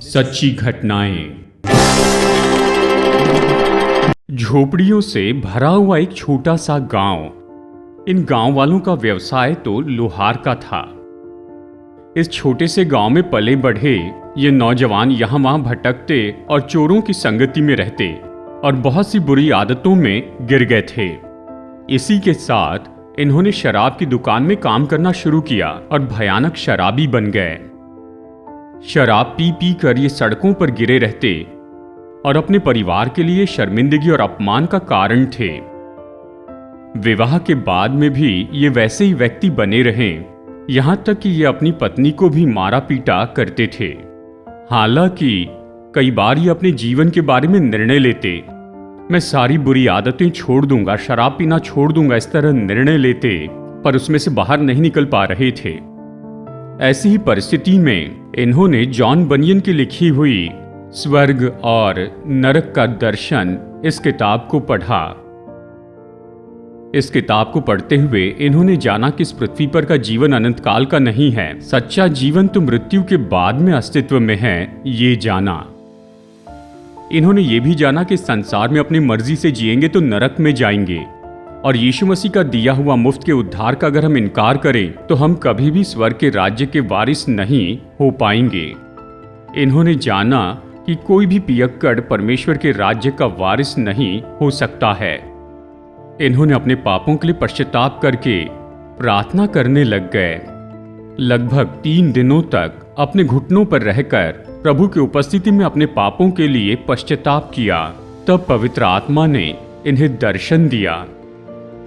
सच्ची घटनाएं। झोपड़ियों से भरा हुआ एक छोटा सा गांव। इन गांव वालों का व्यवसाय तो लोहार का था। इस छोटे से गांव में पले बढ़े ये नौजवान यहां वहां भटकते और चोरों की संगति में रहते और बहुत सी बुरी आदतों में गिर गए थे। इसी के साथ इन्होंने शराब की दुकान में काम करना शुरू किया और भयानक शराबी बन गए। शराब पी पी कर ये सड़कों पर गिरे रहते और अपने परिवार के लिए शर्मिंदगी और अपमान का कारण थे। विवाह के बाद में भी ये वैसे ही व्यक्ति बने रहे, यहां तक कि ये अपनी पत्नी को भी मारा पीटा करते थे। हालांकि कई बार ये अपने जीवन के बारे में निर्णय लेते, मैं सारी बुरी आदतें छोड़ दूंगा, शराब पीना छोड़ दूंगा, इस तरह निर्णय लेते, पर उसमें से बाहर नहीं निकल पा रहे थे। ऐसी ही परिस्थिति में इन्होंने जॉन बनियन की लिखी हुई स्वर्ग और नरक का दर्शन इस किताब को पढ़ा। इस किताब को पढ़ते हुए इन्होंने जाना कि इस पृथ्वी पर का जीवन अनंत काल का नहीं है, सच्चा जीवन तो मृत्यु के बाद में अस्तित्व में है, ये जाना। इन्होंने ये भी जाना कि संसार में अपनी मर्जी से जिएंगे तो नरक में जाएंगे, और यीशु मसीह का दिया हुआ मुफ्त के उद्धार का अगर हम इनकार करें तो हम कभी भी स्वर्ग के राज्य के वारिस नहीं हो पाएंगे। इन्होंने जाना कि कोई भी पियक्कड़ परमेश्वर के राज्य का वारिस नहीं हो सकता है। इन्होंने अपने पापों के लिए पश्चाताप करके प्रार्थना करने लग गए। लगभग 3 दिनों तक अपने घुटनों पर रहकर प्रभु की उपस्थिति में अपने पापों के लिए पश्चाताप किया। तब पवित्र आत्मा ने इन्हें दर्शन दिया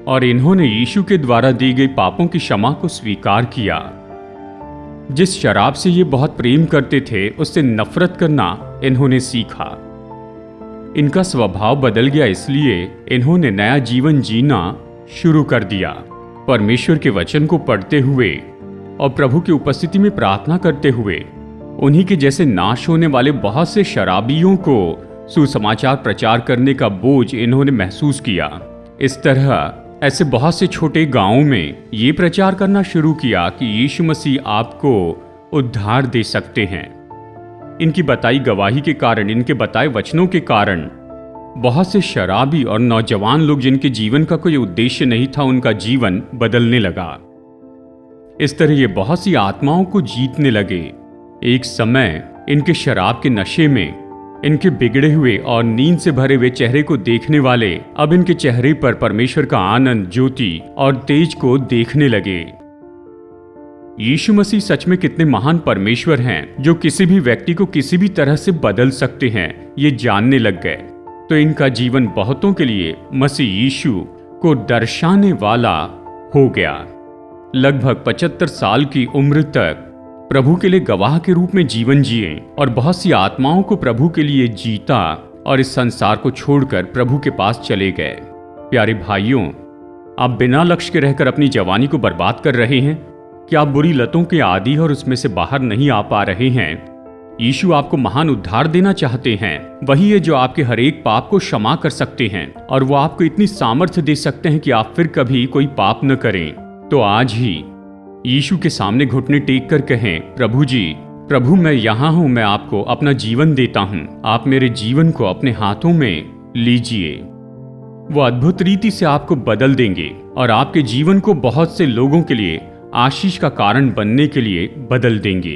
और इन्होंने यीशु के द्वारा दी गई पापों की क्षमा को स्वीकार किया। जिस शराब से ये बहुत प्रेम करते थे, उससे नफरत करना इन्होंने सीखा। इनका स्वभाव बदल गया, इसलिए इन्होंने नया जीवन जीना शुरू कर दिया। परमेश्वर के वचन को पढ़ते हुए और प्रभु की उपस्थिति में प्रार्थना करते हुए उन्हीं के जैसे नाश होने वाले बहुत से शराबियों को सुसमाचार प्रचार करने का बोझ इन्होंने महसूस किया। इस तरह ऐसे बहुत से छोटे गांवों में ये प्रचार करना शुरू किया कि यीशु मसीह आपको उद्धार दे सकते हैं। इनकी बताई गवाही के कारण, इनके बताए वचनों के कारण बहुत से शराबी और नौजवान लोग जिनके जीवन का कोई उद्देश्य नहीं था, उनका जीवन बदलने लगा। इस तरह ये बहुत सी आत्माओं को जीतने लगे। एक समय इनके शराब के नशे में इनके बिगड़े हुए और नींद से भरे हुए चेहरे को देखने वाले अब इनके चेहरे पर परमेश्वर का आनंद, ज्योति और तेज को देखने लगे। यीशु मसीह सच में कितने महान परमेश्वर हैं, जो किसी भी व्यक्ति को किसी भी तरह से बदल सकते हैं, ये जानने लग गए। तो इनका जीवन बहुतों के लिए मसीह यीशु को दर्शाने वाला हो गया। लगभग 75 साल की उम्र तक प्रभु के लिए गवाह के रूप में जीवन जिए और बहुत सी आत्माओं को प्रभु के लिए जीता और इस संसार को छोड़कर प्रभु के पास चले गए। प्यारे भाइयों, आप बिना लक्ष्य के रहकर अपनी जवानी को बर्बाद कर रहे हैं? क्या आप बुरी लतों के आदी और उसमें से बाहर नहीं आ पा रहे हैं? यीशु आपको महान उद्धार देना चाहते हैं। वही है जो आपके हर एक पाप को क्षमा कर सकते हैं और वो आपको इतनी सामर्थ्य दे सकते हैं कि आप फिर कभी कोई पाप न करें। तो आज ही यीशु के सामने घुटने टेक कर कहें, प्रभु जी, प्रभु मैं यहाँ हूँ, मैं आपको अपना जीवन देता हूँ, आप मेरे जीवन को अपने हाथों में लीजिए। वो अद्भुत रीति से आपको बदल देंगे और आपके जीवन को बहुत से लोगों के लिए आशीष का कारण बनने के लिए बदल देंगे।